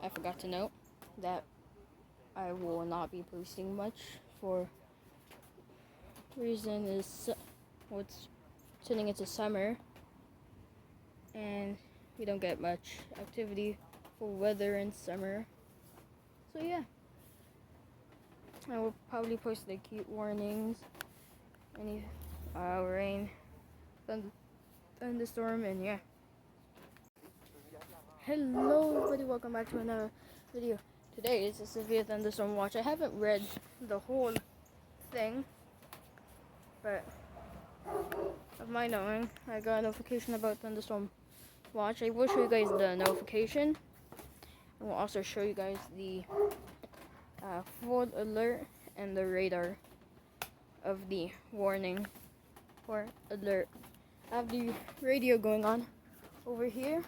I forgot to note that I will not be posting much for reason is what's turning into summer and we don't get much activity for weather in summer. So yeah, I will probably post like heat warnings, any rain, thunderstorm, and yeah. Hello everybody, welcome back to another video. Today is a severe thunderstorm watch. I haven't read the whole thing, but of my knowing, I got a notification about thunderstorm watch. I will show you guys the notification, and we'll also show you guys the full alert and the radar of the warning or alert. I have the radio going on over here.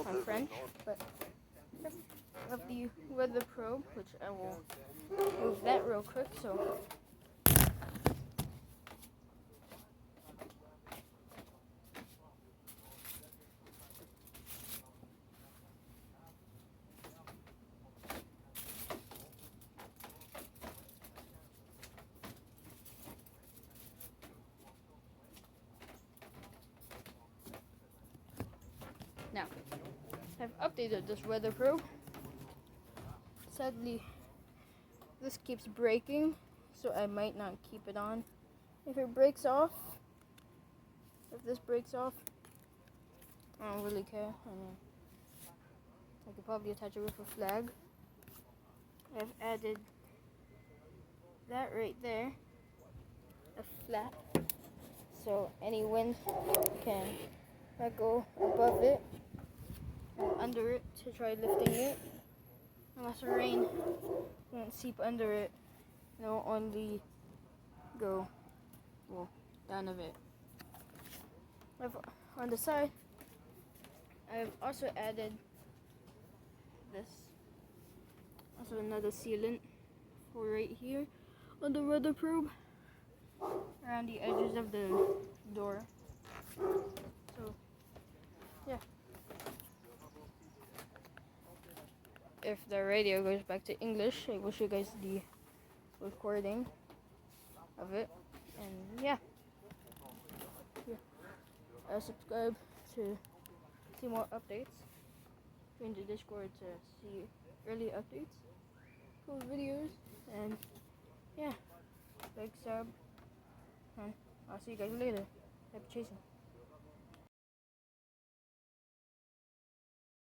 I'm French, but of the weather probe, which I will move that real quick. So now I've updated this weather probe. Sadly, this keeps breaking, so I might not keep it on. If it breaks off, if this breaks off, I don't really care. I mean, I could probably attach it with a flag. I've added that right there, a flap, so any wind can go above it and under it to try lifting it. Unless the rain won't seep under it, it'll only go down a bit. On the side, I've also added this, also another sealant for right here on the weather probe around the edges of the door. So yeah, if the radio goes back to English, I will show you guys the recording of it. And yeah, subscribe to see more updates. Join the Discord to see early updates, cool videos, and yeah, like, sub, and I'll see you guys later. Happy chasing.